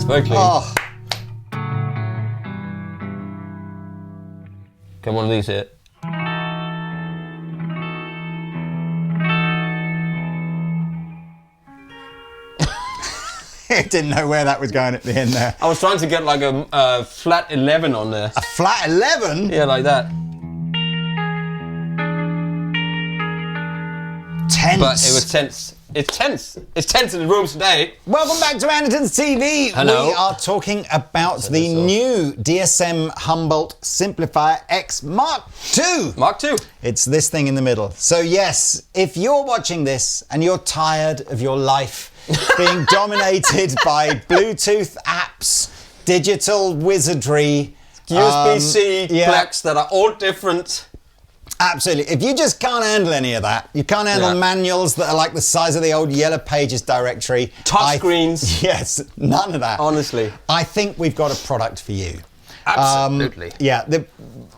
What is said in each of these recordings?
Very clean. Oh. Get one of these here. I didn't know where that was going at the end there. I was trying to get like a flat 11 on there. A flat 11? Yeah, like that. Tense. But it was tense. It's tense. It's tense in the room today. Welcome back to Andertons TV. Hello. We are talking about the new DSM Simplifier X Mark II. Mark II. It's this thing in the middle. So yes, if you're watching this and you're tired of your life being dominated by Bluetooth apps, digital wizardry, USB-C plugs that are all different. Absolutely. If you just can't handle any of that, you can't handle manuals that are like the size of the old Yellow Pages directory. Touchscreens. Yes, none of that. Honestly. I think we've got a product for you. Absolutely.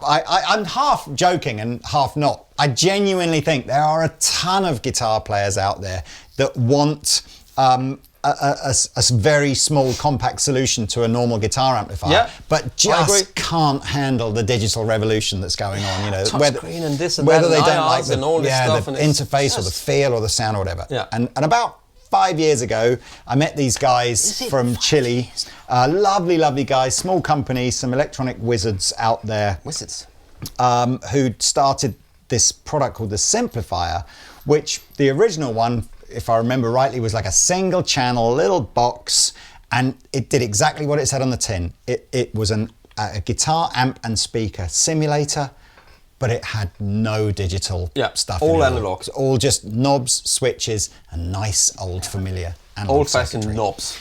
I'm half joking and half not. I genuinely think there are a ton of guitar players out there that want a very small compact solution to a normal guitar amplifier, but just can't handle the digital revolution that's going on. You know, whether and this and whether that, they don't like the, and all this stuff, the and interface or the feel or the sound or whatever. Yeah. And about 5 years ago, I met these guys from Chile. Lovely, lovely guys, small company, some electronic wizards out there. Wizards. Who'd started this product called the Simplifier, which the original one, if I remember rightly, was like a single channel little box, and it did exactly what it said on the tin. It was a guitar amp and speaker simulator, but it had no digital stuff. All in it. analog. It's all just knobs, switches, and nice old familiar analog old-fashioned circuitry. knobs.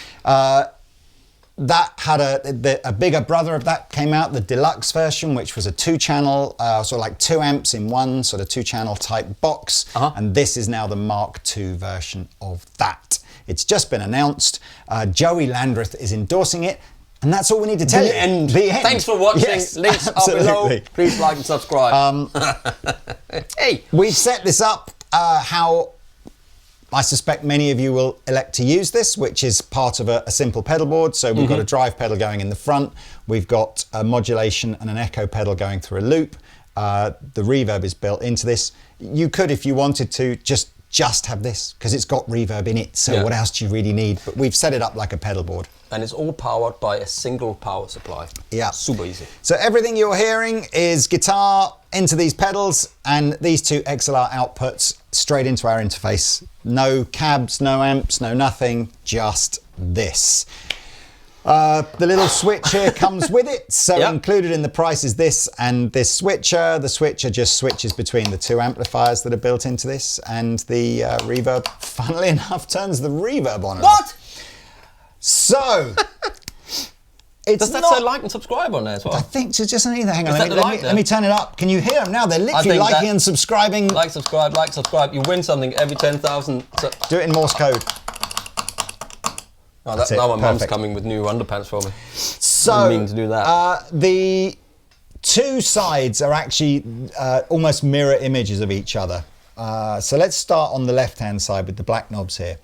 That had a bigger brother of that came out, the deluxe version, which was a 2-channel, sort of like 2 amps in one sort of 2-channel type box. And this is now the Mark II version of that. It's just been announced. Joey Landreth is endorsing it. And that's all we need to tell you. The end. Thanks for watching. Yes, Links absolutely. are below. Please like and subscribe. Hey, we've set this up how I suspect many of you will elect to use this, which is part of a simple pedal board. So we've got a drive pedal going in the front. We've got a modulation and an echo pedal going through a loop. The reverb is built into this. You could, if you wanted to, just have this because it's got reverb in it. So what else do you really need? But we've set it up like a pedal board. And it's all powered by a single power supply. Yeah. Super easy. So everything you're hearing is guitar into these pedals and these 2 XLR outputs straight into our interface. No cabs, no amps, no nothing, just this. The little switch here comes with it. So included in the price is this and this switcher. The switcher just switches between the 2 amplifiers that are built into this, and the reverb, funnily enough, turns the reverb on. What? So, it's Does that say like and subscribe on there as well? I think so. Just hang on. Let me turn it up. Can you hear them now? They're literally liking and subscribing. Like, subscribe. You win something every 10,000. Do it in Morse code. Oh, now my mum's coming with new underpants for me. So, I didn't mean to do that. The 2 sides are actually almost mirror images of each other. So let's start on the left-hand side with the black knobs here.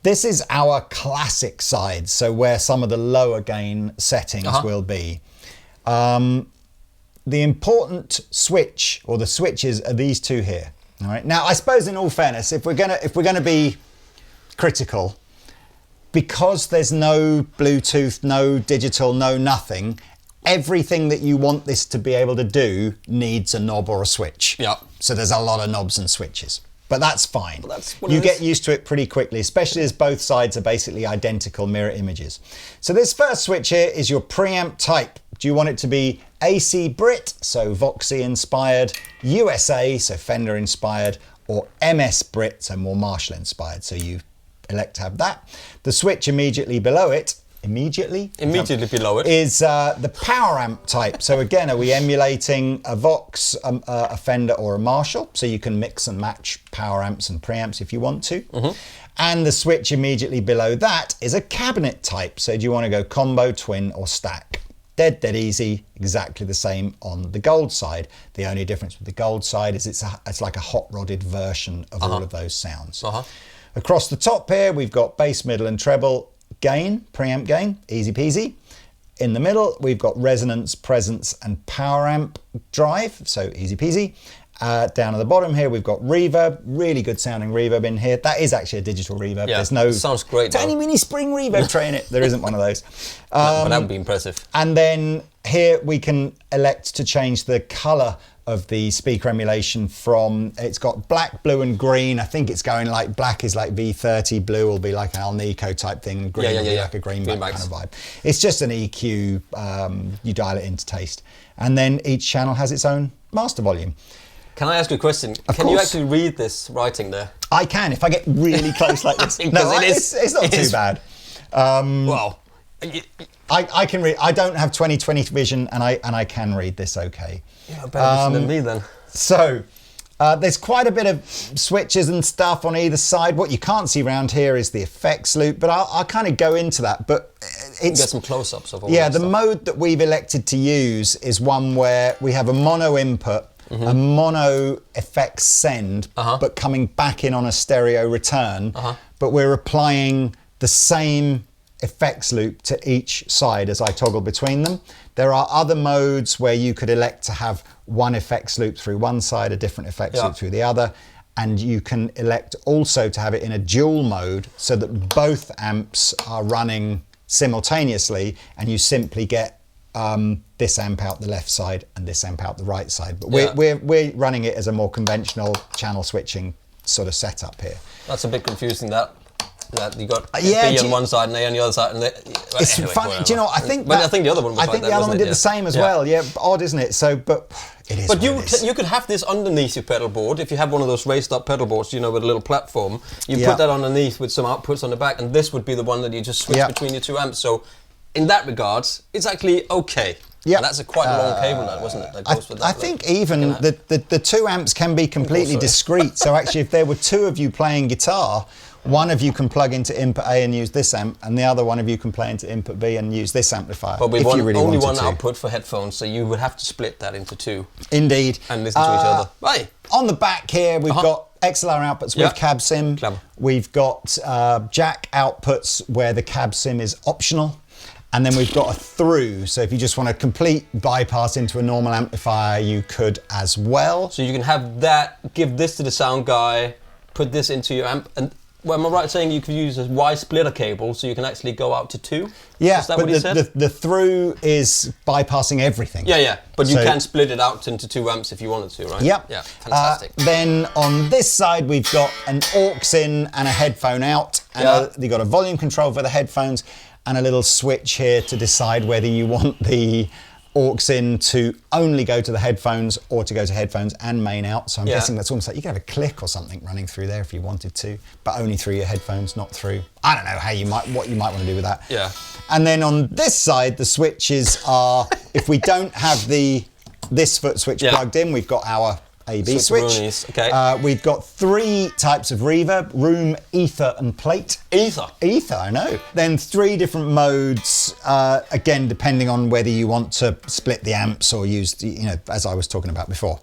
This is our classic side, so where some of the lower gain settings will be. The important switch, or the switches, are these 2 here. All right. Now, I suppose, in all fairness, if we're gonna be critical, because there's no Bluetooth, no digital, no nothing, everything that you want this to be able to do needs a knob or a switch. Yeah. So there's a lot of knobs and switches. But that's fine. Well, that's what you get used to it pretty quickly, especially as both sides are basically identical mirror images. So this first switch here is your preamp type. Do you want it to be AC Brit, so Voxy inspired, USA, so Fender inspired, or MS Brit, so more Marshall inspired, so you elect to have that. The switch immediately below it, below it, is the power amp type. So again, are we emulating a Vox, a Fender, or a Marshall? So you can mix and match power amps and preamps if you want to. And the switch immediately below that is a cabinet type. So do you want to go combo, twin, or stack? Dead easy, exactly the same on the gold side. The only difference with the gold side is it's like a hot-rodded version of all of those sounds. Across the top here, we've got bass, middle, and treble. gain, preamp gain, easy peasy. In the middle, we've got resonance, presence, and power amp drive, so easy peasy. Down at the bottom here, we've got reverb, really good sounding reverb in here. That is actually a digital reverb. Yeah, there's no sounds great, tiny mini spring reverb tray in it. There isn't one of those. But that would be impressive. And then here we can elect to change the color of the speaker emulation from, it's got black, blue and green. I think it's going like black is like V30, blue will be like an Alnico type thing, green will be like a greenback kind of vibe. It's just an EQ, you dial it into taste. And then each channel has its own master volume. Can I ask you a question? Of Can course. you actually read this writing there? I can, if I get really close like this. No, it's not too bad. Well, I can read. I don't have 20/20 vision, and I can read this okay. you're better than me then. So there's quite a bit of switches and stuff on either side. What you can't see around here is the effects loop, but I'll kind of go into that. But it's Get some close-ups of all yeah. that The stuff. mode that we've elected to use is one where we have a mono input, a mono effects send, but coming back in on a stereo return. But we're applying the same effects loop to each side as I toggle between them. There are other modes where you could elect to have one effects loop through one side, a different effects loop through the other, and you can elect also to have it in a dual mode so that both amps are running simultaneously, and you simply get this amp out the left side and this amp out the right side. But we're running it as a more conventional channel switching sort of setup here. That's a bit confusing, that you got Yeah, B do on you- one side and A on the other side. And It's anyway, funny. whatever. Do you know? I think But I think the other one was I like think that, the other wasn't one it? did the same as Yeah. well. Yeah, odd, isn't it? So, but it is. But what it is. you could have this underneath your pedal board. If you have one of those raised up pedal boards, you know, with a little platform, you Yeah. put that underneath with some outputs on the back, and this would be the one that you just switch Yeah. between your two amps. So, in that regards, it's actually okay. Yeah. And that's a quite long cable, that wasn't it? That goes with that. I think even the two amps can be completely discrete. So actually, if there were two of you playing guitar, one of you can plug into input A and use this amp, and the other one of you can play into input B and use this amplifier. But we if want you really only wanted one to. output for headphones, so you would have to split that into two Indeed. and listen to each other. Right. On the back here, we've got XLR outputs with cab sim. Clever. We've got jack outputs where the cab sim is optional. And then we've got a through. So if you just want a complete bypass into a normal amplifier, you could as well. So you can have that, give this to the sound guy, put this into your amp, and well, am I right saying you could use a Y splitter cable so you can actually go out to two? Yeah, Is that but what he said? the through is bypassing everything. Yeah, but you So- can split it out into two amps if you wanted to, right? Yep. Yeah, fantastic. Then on this side, we've got an aux in and a headphone out. And you've got a volume control for the headphones and a little switch here to decide whether you want the aux in to only go to the headphones or to go to headphones and main out. So I'm guessing that's almost like you could have a click or something running through there if you wanted to, but only through your headphones, not through. I don't know what you might want to do with that. Yeah. And then on this side, the switches are, if we don't have this foot switch plugged in, we've got our AB switch. Switcheroonies, okay. We've got 3 types of reverb: room, ether, and plate. Ether. Ether, I know. Then 3 different modes, again, depending on whether you want to split the amps or use, as I was talking about before.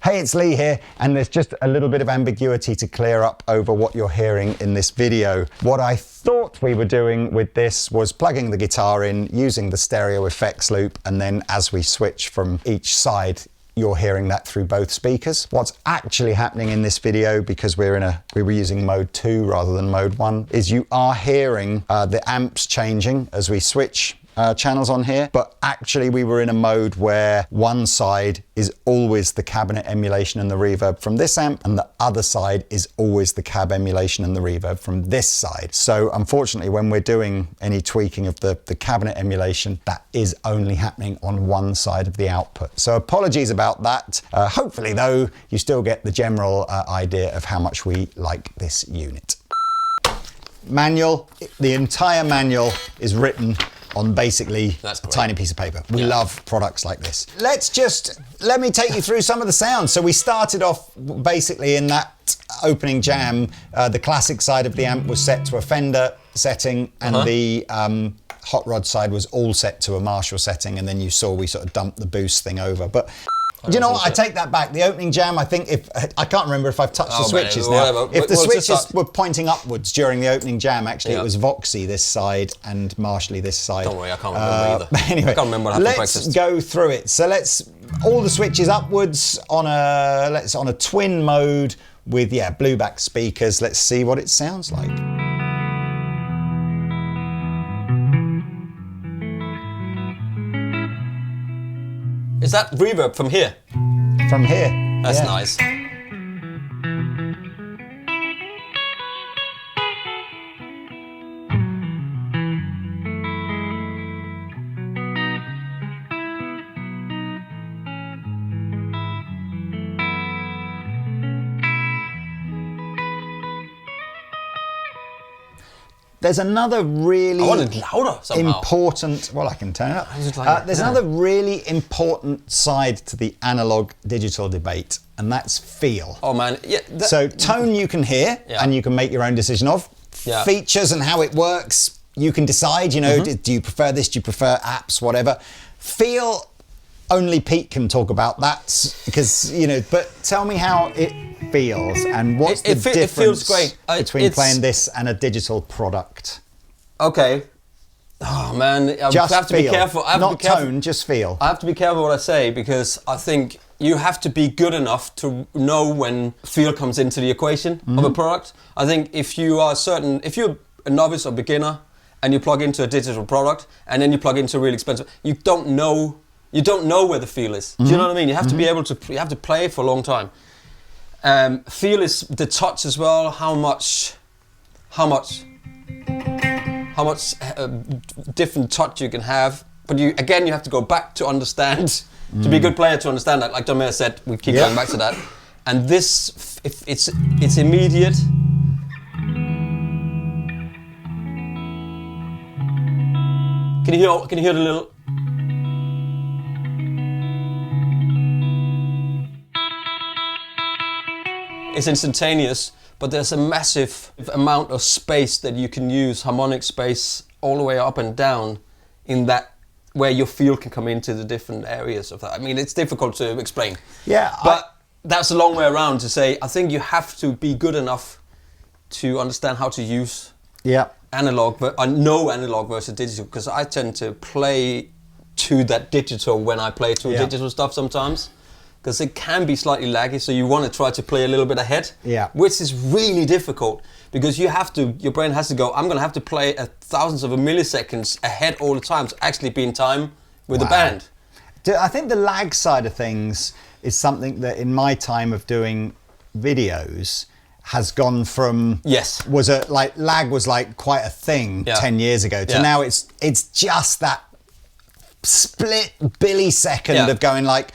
Hey, it's Lee here, and there's just a little bit of ambiguity to clear up over what you're hearing in this video. What I thought we were doing with this was plugging the guitar in, using the stereo effects loop, and then as we switch from each side, you're hearing that through both speakers. What's actually happening in this video, because we were using mode 2 rather than mode 1, is you are hearing the amps changing as we switch channels on here, but actually we were in a mode where one side is always the cabinet emulation and the reverb from this amp, and the other side is always the cab emulation and the reverb from this side. So unfortunately, when we're doing any tweaking of the cabinet emulation, that is only happening on one side of the output. So apologies about that. Hopefully though, you still get the general idea of how much we like this unit. Manual, the entire manual is written on basically a tiny piece of paper. We love products like this. Let me take you through some of the sounds. So we started off basically in that opening jam. The classic side of the amp was set to a Fender setting, and the hot rod side was all set to a Marshall setting, and then you saw we sort of dumped the boost thing over. But Do you know what? I take that back. The opening jam, I think I can't remember if I've touched the switches now. whatever. If the Well, switches were pointing upwards during the opening jam, actually Yeah. it was Voxy this side and Marshally this side. Don't worry, I can't remember either. Anyway, I can't remember what happened for let's breakfast. go through it. So all the switches upwards on a twin mode with blueback speakers. Let's see what it sounds like. Is that reverb from here? From here. That's yeah. nice. There's another really I want it louder somehow. important. Well, I can turn it up. just like There's another really important side to the analog digital debate, and that's feel. Oh man, yeah. So tone you can hear, Yeah. and you can make your own decision of. Yeah. Features and how it works, you can decide. You know, do you prefer this? Do you prefer apps? Whatever. Feel. Only Pete can talk about that because But tell me how it feels and what's the difference it feels great. between playing this and a digital product. Okay. Oh man, I Just have to feel. be careful. I have Not to be careful. tone, just feel. I have to be careful what I say because I think you have to be good enough to know when feel comes into the equation of a product. I think if you're a novice or beginner and you plug into a digital product and then you plug into a really expensive, you don't know where the feel is. Do you know what I mean? You have to be able to. You have to play for a long time. Feel is the touch as well. How much different touch you can have. But you have to go back to understand. To be a good player, to understand that. Like John Mayer said, we keep going back to that. And this, if it's immediate. Can you hear the little? It's instantaneous, but there's a massive amount of space that you can use, harmonic space, all the way up and down, in that where your feel can come into the different areas of that. I mean, it's difficult to explain. Yeah, but that's a long way around to say. I think you have to be good enough to understand how to use analog, but I know analog versus digital because I tend to play to that digital when I play to digital stuff sometimes. Because it can be slightly laggy, so you want to try to play a little bit ahead, which is really difficult because your brain has to go, I'm going to have to play thousands of milliseconds ahead all the time to actually be in time with the band. I think the lag side of things is something that in my time of doing videos has gone from lag was like quite a thing 10 years ago to now it's just that split millisecond of going like,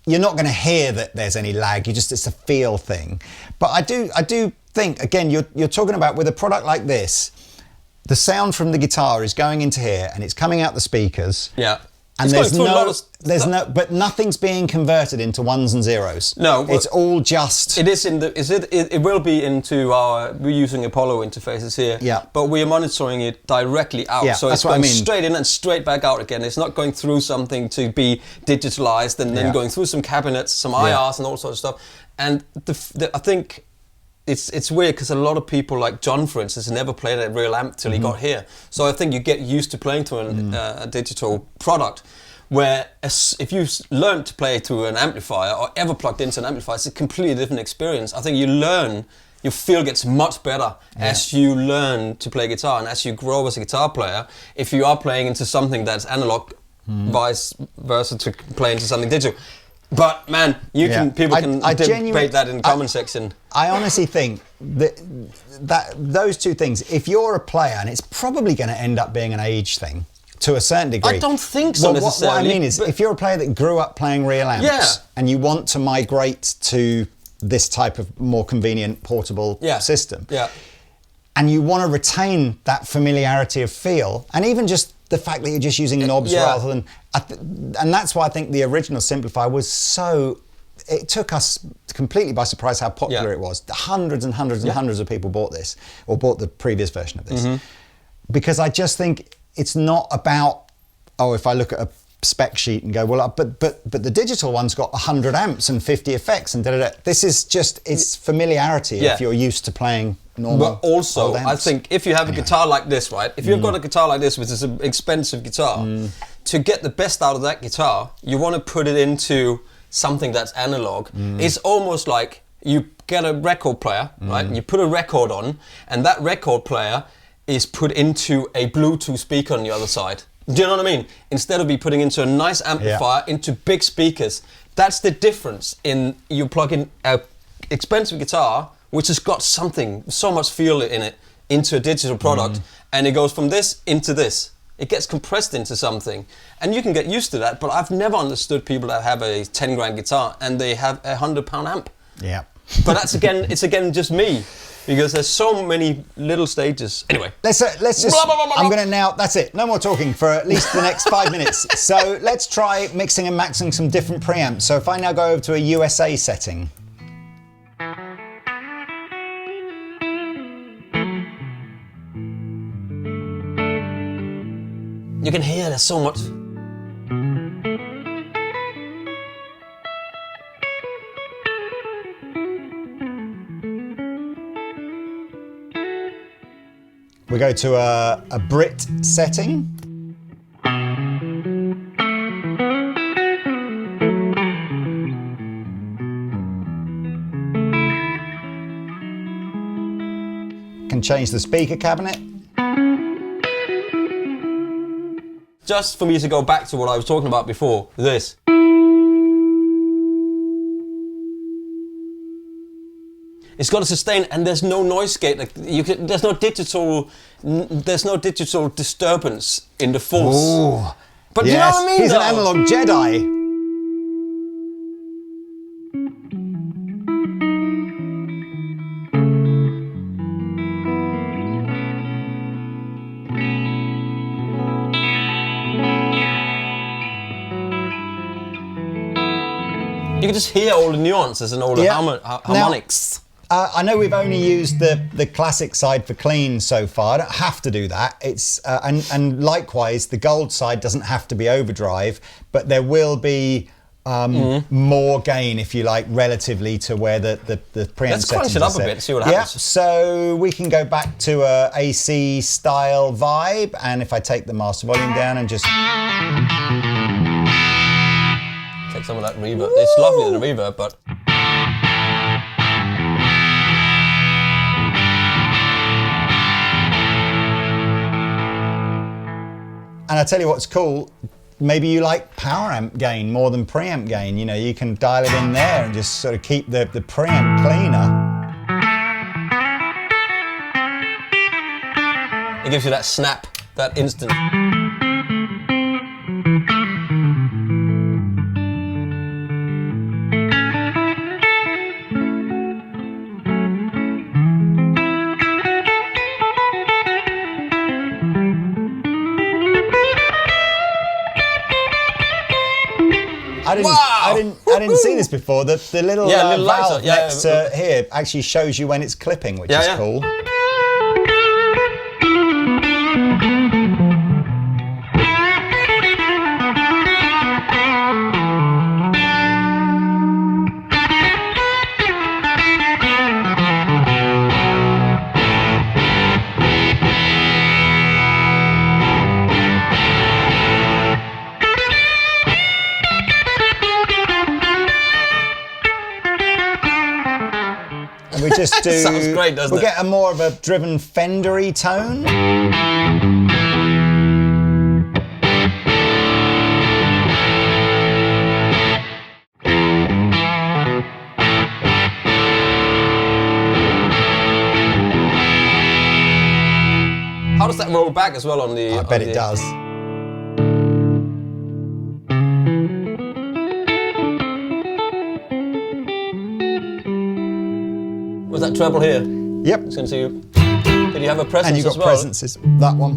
you're not going to hear that there's any lag. It's a feel thing. But I do think again, you're talking about with a product like this, the sound from the guitar is going into here and it's coming out the speakers. Yeah. And but nothing's being converted into ones and zeros. No, it's all just. It will be into we're using Apollo interfaces here. Yeah. But we are monitoring it directly out. Yeah, so it's going straight in and straight back out again. It's not going through something to be digitalized and then going through some cabinets, some IRs and all sorts of stuff. And I think it's weird because a lot of people, like John, for instance, never played a real amp till he got here. So I think you get used to playing to a digital product. Where if you learn to play to an amplifier or ever plugged into an amplifier, it's a completely different experience. I think your feel gets much better as you learn to play guitar and as you grow as a guitar player. If you are playing into something that's analog, vice versa to play into something digital. But man, people can debate that in the comment section. I honestly think that those two things, if you're a player, and it's probably going to end up being an age thing to a certain degree. I don't think so necessarily. What I mean is, if you're a player that grew up playing real amps and you want to migrate to this type of more convenient portable system, and you want to retain that familiarity of feel, and even just the fact that you're just using knobs rather than... and that's why I think the original Simplifier was so... It took us completely by surprise how popular it was. Hundreds and hundreds and hundreds of people bought this, or bought the previous version of this. Because I just think it's not about, if I look at spec sheet and go, well, but the digital one's got 100 amps and 50 effects and da-da-da. This is just, it's familiarity if you're used to playing normal. But also, old amps. I think if you have a guitar like this, right? If you've got a guitar like this, which is an expensive guitar, to get the best out of that guitar, you want to put it into something that's analog. It's almost like you get a record player, right? You put a record on, and that record player is put into a Bluetooth speaker on the other side. Do you know what I mean? Instead of putting into a nice amplifier, into big speakers. That's the difference in you plug in an expensive guitar, which has got something, so much feel in it, into a digital product, and it goes from this into this. It gets compressed into something, and you can get used to that, but I've never understood people that have a 10 grand guitar and they have a £100 amp. Yeah. But that's again, it's again just me, because there's so many little stages. Anyway. Let's just, I'm going to now, that's it, no more talking for at least the next 5 minutes. So let's try mixing and maxing some different preamps. So if I now go over to a USA setting. You can hear there's so much. We go to a Brit setting. Can change the speaker cabinet. Just for me to go back to what I was talking about before, this. It's got a sustain, and there's no noise gate. Like there's no digital disturbance in the force. Ooh, but yes. you know what I mean? He's though? an analog Jedi. You can just hear all the nuances and all the harmonics. I know we've only used the classic side for clean so far. I don't have to do that. It's and likewise, the gold side doesn't have to be overdrive, but there will be more gain, if you like, relatively to where the preamp Let's crunch it up a bit, see what happens. Yeah, so we can go back to a AC style vibe, and if I take the master volume down and just take some of that reverb. It's lovely, the reverb, but and I tell you what's cool, maybe you like power amp gain more than preamp gain. You know, you can dial it in there and just sort of keep the preamp cleaner. it gives you that snap, that instant. I didn't see this before. The little valve lighter. next to here actually shows you when it's clipping, which is cool. We just do. Sounds great, doesn't it? We'll get a more of a driven Fender-y tone. How does that roll back as well on the? I bet it does. Was that treble here? Yep. It's going to. Did you have a presence And you've got as well? presences. That one.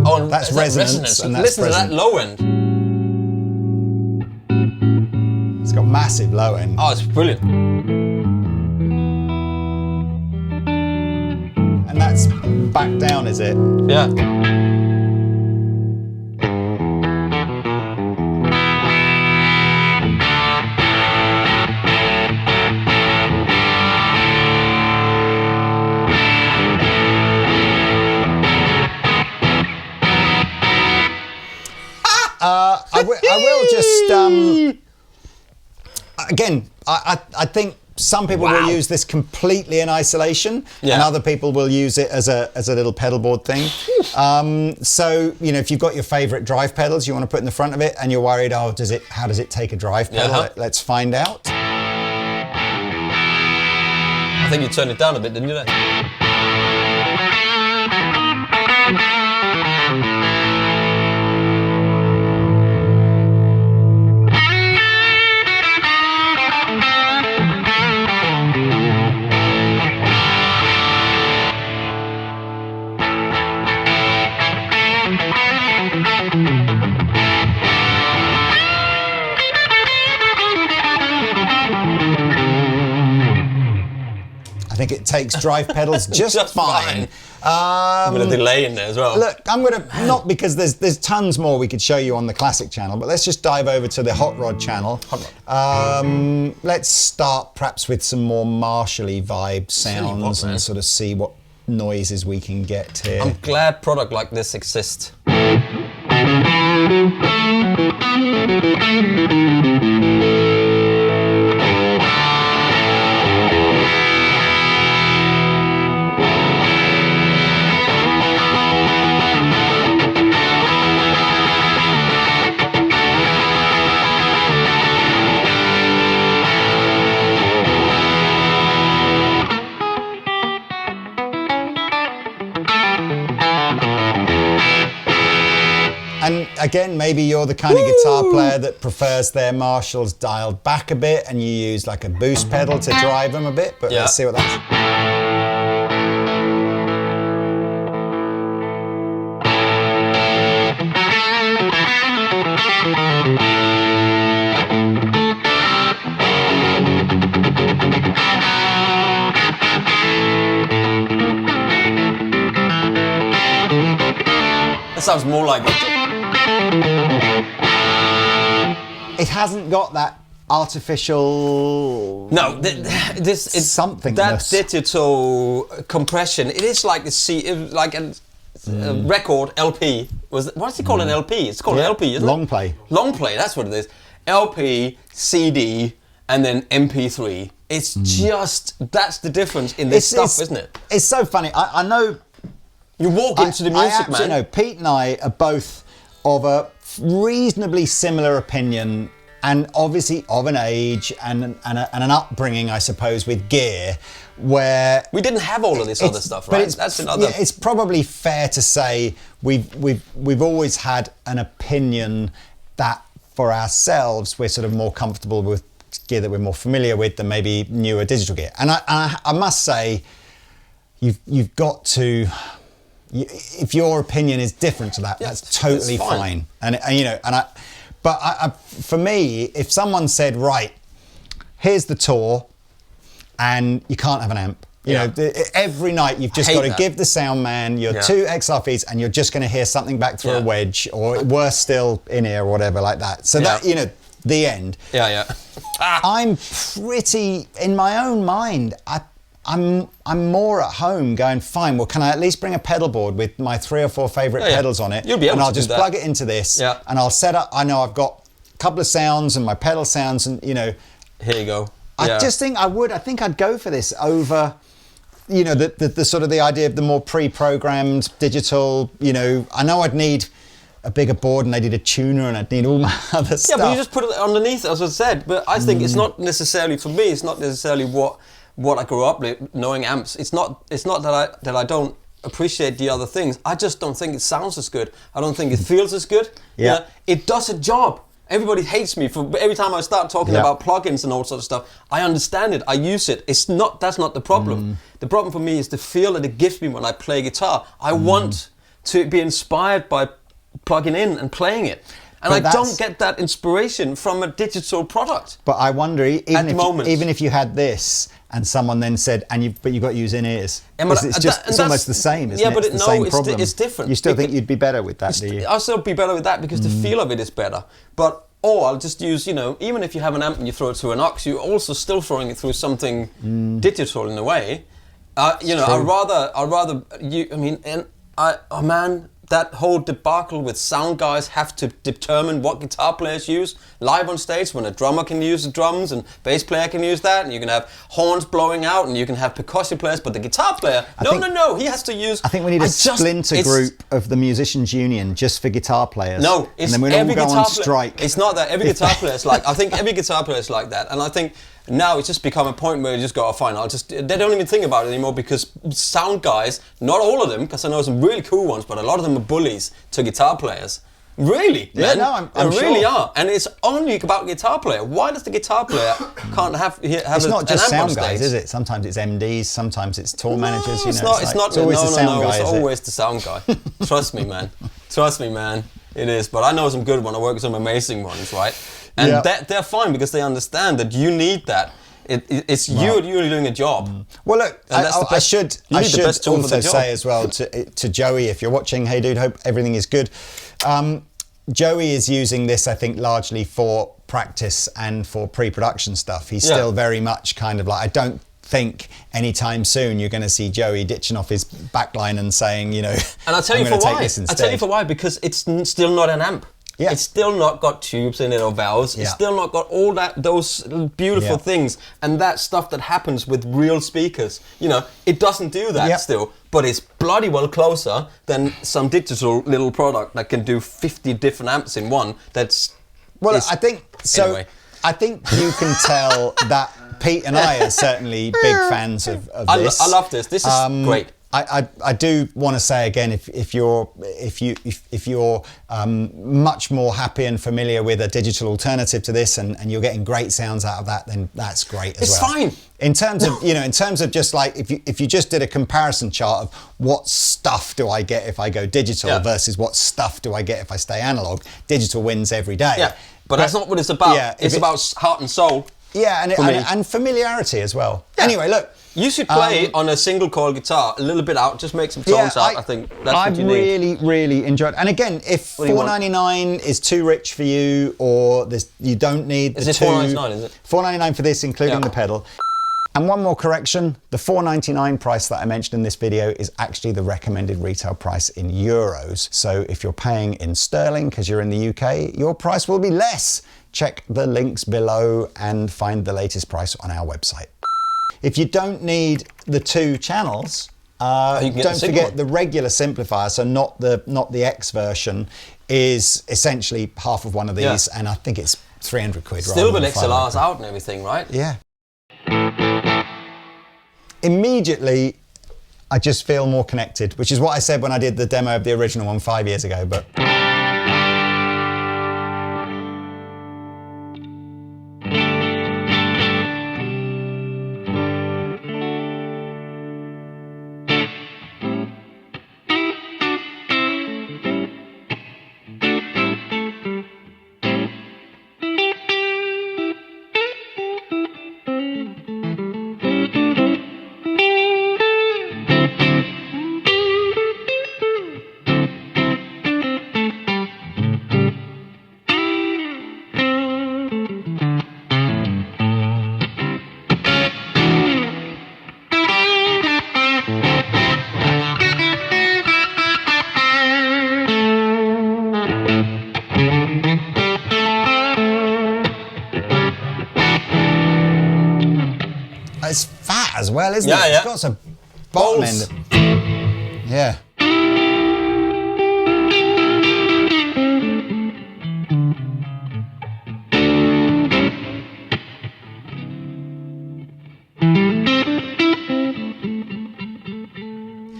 Oh, and That's resonance. And that's Listen present. to that low end. It's got massive low end. Oh, it's brilliant. And that's back down, is it? Yeah. I will just again. I think some people will use this completely in isolation, and other people will use it as a little pedal board thing. So if you've got your favourite drive pedals you want to put in the front of it, and you're worried, how does it take a drive pedal? Let's find out. I think you turned it down a bit, didn't you? I think it takes drive pedals just fine. I'm going to delay in there as well. Look, I'm going to, not because there's tons more we could show you on the classic channel, but let's just dive over to the Hot Rod channel. Let's start perhaps with some more Marshall-y vibe sounds and sort of see what noises we can get here. I'm glad product like this exists. And again, maybe you're the kind of guitar player that prefers their Marshalls dialed back a bit and you use like a boost pedal to drive them a bit, but let's see what that's... That sounds more like it. It hasn't got that artificial... No, it's something. That digital compression. It is like a record LP. What does he call an LP? It's called an LP, isn't Long play. Long play. That's what it is. LP, CD, and then MP3. It's just that's the difference in this stuff, isn't it? It's so funny. I know. You walk into the music, man. know Pete and I are both of a reasonably similar opinion, and obviously of an age and an upbringing, I suppose, with gear, where we didn't have all of this other stuff, right? That's another. Yeah, it's probably fair to say we've always had an opinion that for ourselves we're sort of more comfortable with gear that we're more familiar with than maybe newer digital gear. And I must say, you've got to. If your opinion is different to that, that's totally fine. But for me, if someone said, right, here's the tour, and you can't have an amp. You know, every night you've just got to give the sound man your two XLR and you're just going to hear something back through a wedge, or worse still, in ear or whatever like that. So that, the end. I'm pretty, in my own mind, I'm more at home going, fine, well, can I at least bring a pedal board with my 3 or 4 favourite pedals on it? You'll be able and I'll to just plug it into this, and I'll set up, I know I've got a couple of sounds and my pedal sounds, and, Here you go. I just think I think I'd go for this over, the sort of the idea of the more pre-programmed digital, I know I'd need a bigger board and I need a tuner and I'd need all my other stuff. Yeah, but you just put it underneath, as I said. But I think it's not necessarily, for me, it's not necessarily what I grew up with, knowing amps. It's not that I don't appreciate the other things. I just don't think it sounds as good. I don't think it feels as good. Yeah. It does a job. Everybody hates me for every time I start talking about plugins and all sorts of stuff. I understand it. I use it. That's not the problem. The problem for me is the feel that it gives me when I play guitar. I want to be inspired by plugging in and playing it. And I don't get that inspiration from a digital product. But I wonder, even if you had this and someone then said, but you've got to use in-ears. It's almost the same, isn't it? It's different. You still think you'd be better with that, do you? I'll still be better with that because the feel of it is better. Or I'll just use, even if you have an amp and you throw it through an aux, you're also still throwing it through something digital in a way. I'd rather that whole debacle with sound guys have to determine what guitar players use live on stage, when a drummer can use the drums and bass player can use that, and you can have horns blowing out and you can have percussion players, but the guitar player, no, he has to use... I think we need a splinter group of the Musicians Union just for guitar players. No, and then we'll all go on strike. It's not that. Every guitar player is like... I think every guitar player is like that, and I think now it's just become a point where you just go, oh fine, they don't even think about it anymore, because sound guys, not all of them, because I know some really cool ones, but a lot of them are bullies to guitar players. Really, yeah, man. no, I'm they sure. really are, and it's only about guitar player. Why does the guitar player can't have It's not just an amp sound on guys, stage? is it? Sometimes it's MDs, sometimes it's tour managers. It's always the sound guy. It's always the sound guy. Trust me, man. It is. But I know some good ones. I work with some amazing ones, right? And they're fine because they understand that you need that. It's you're doing a job. Well, look, I should also say as well to Joey, if you're watching, hey dude, hope everything is good. Joey is using this, I think, largely for practice and for pre-production stuff. He's still very much kind of like, I don't think anytime soon you're going to see Joey ditching off his backline and saying, you know, and I'll tell you for why. I'll tell you for why, because it's still not an amp. Yeah. It's still not got tubes in it or valves. Yeah. It's still not got all those beautiful things and that stuff that happens with real speakers. You know, it doesn't do that still, but it's bloody well closer than some digital little product that can do 50 different amps in one. I think so. Anyway. I think you can tell that Pete and I are certainly big fans of this. I love this. This is great. I do want to say again, if you're much more happy and familiar with a digital alternative to this, and you're getting great sounds out of that, then that's great as well. It's fine. In terms of just like if you just did a comparison chart of what stuff do I get if I go digital versus what stuff do I get if I stay analog, digital wins every day. Yeah, but that's not what it's about. Yeah, it's about heart and soul. Yeah, and familiarity as well. Yeah. Anyway, look. You should play on a single coil guitar a little bit out, just make some tones out. I think that's what you need. I've really enjoyed it. And again, if $4.99 is too rich for you, or you don't need the two... Is it $4.99, is it? $4.99 for this, including the pedal. And one more correction, the $4.99 price that I mentioned in this video is actually the recommended retail price in euros. So if you're paying in sterling because you're in the UK, your price will be less. Check the links below and find the latest price on our website. If you don't need the two channels, don't forget the regular simplifier, so not the X version, is essentially half of one of these, and I think it's 300 quid. Still with XLRs out and everything, right? Yeah. Immediately, I just feel more connected, which is what I said when I did the demo of the original one 5 years ago, but... It's fat as well, isn't it? It's got some bottom end. Yeah.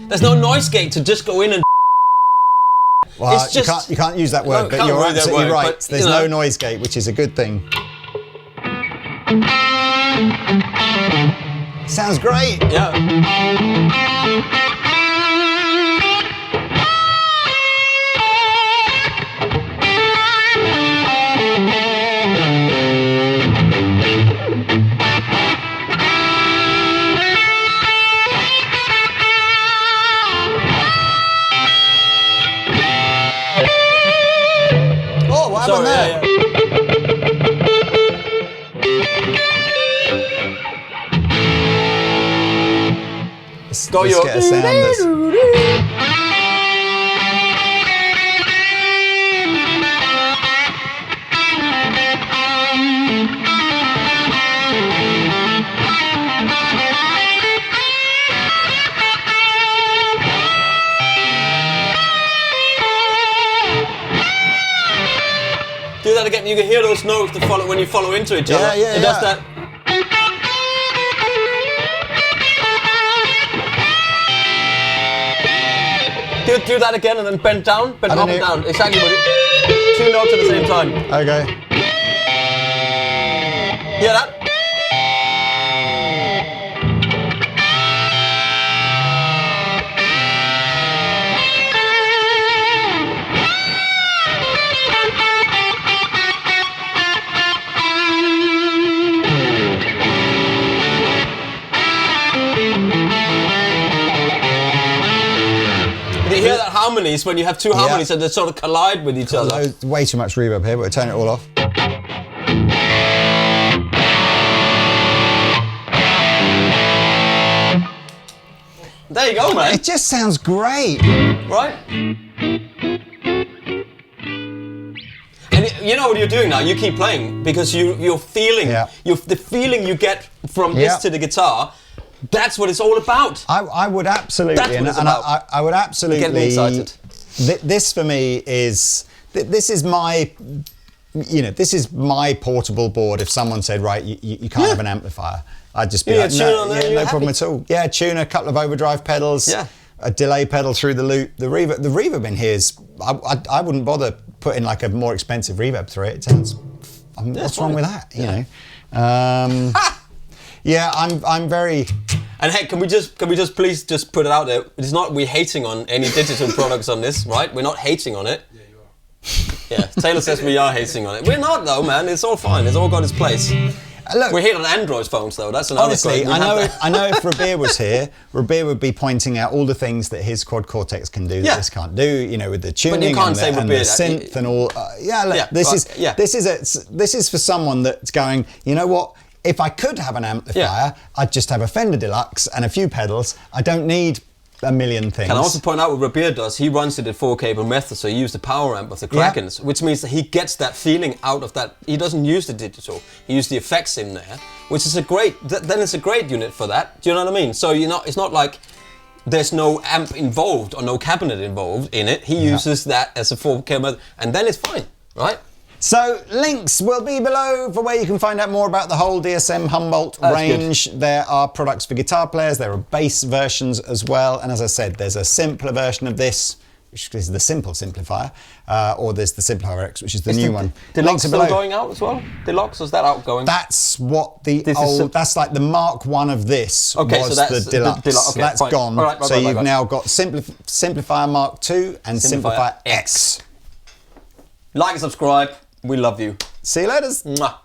There's no noise gate to just go in and... Well, it's just, you can't use that word, but you're absolutely right. There's no noise gate, which is a good thing. Sounds great. Yeah. Oh, what happened there? Let's get a sound that's... you can hear those notes that follow when you follow into each other. Yeah. It does that. Do that again and then bend down, bend up and down. Exactly what it. 2 notes at the same time. Okay. Hear that? You hear that harmonies when you have 2 harmonies and they sort of collide with each other. Way too much reverb here, but we'll turn it all off. There you go, man. It just sounds great. Right? And you know what you're doing now? You keep playing because you're feeling, the feeling you get from this to the guitar. That's what it's all about. I would absolutely, I would absolutely get me excited. This for me is this is my portable board. If someone said, right, you can't have an amplifier, I'd just be like, no problem at all. Yeah, tuner, a couple of overdrive pedals, a delay pedal through the loop. The reverb in here is, I wouldn't bother putting like a more expensive reverb through it. It sounds, what's wrong with that? You know. Yeah, I'm very. And hey, can we just please just put it out there? It's not we're hating on any digital products on this, right? We're not hating on it. Yeah, you are. Yeah, Taylor says we are hating on it. We're not though, man. It's all fine. It's all got its place. Look, we're hating on Android phones though. That's another. Honestly, I know if Rabir was here, Rabir would be pointing out all the things that his quad cortex can do that this can't do. You know, with the tuning and the synth and all. This is for someone that's going. You know what? If I could have an amplifier, I'd just have a Fender Deluxe and a few pedals. I don't need a million things. Can I also point out what Rabir does? He runs it at 4-cable method, so he uses the power amp of the Krakens, which means that he gets that feeling out of that. He doesn't use the digital. He uses the effects in there, which is a great. Then it's a great unit for that. Do you know what I mean? So it's not like there's no amp involved or no cabinet involved in it. He uses that as a 4-cable method, and then it's fine, right? So links will be below for where you can find out more about the whole DSM Humboldt range. Good. There are products for guitar players, there are bass versions as well, and as I said, there's a simpler version of this, which is the Simple Simplifier, or there's the Simplifier X, which is the new one. Deluxe still going out as well? Deluxe, is that outgoing? That's what that's like the Mark 1 of this was so that's the Deluxe. So that's gone. So you've now got Simplifier Mark 2 and Simplifier X. Like and subscribe. We love you. See you later. Mwah.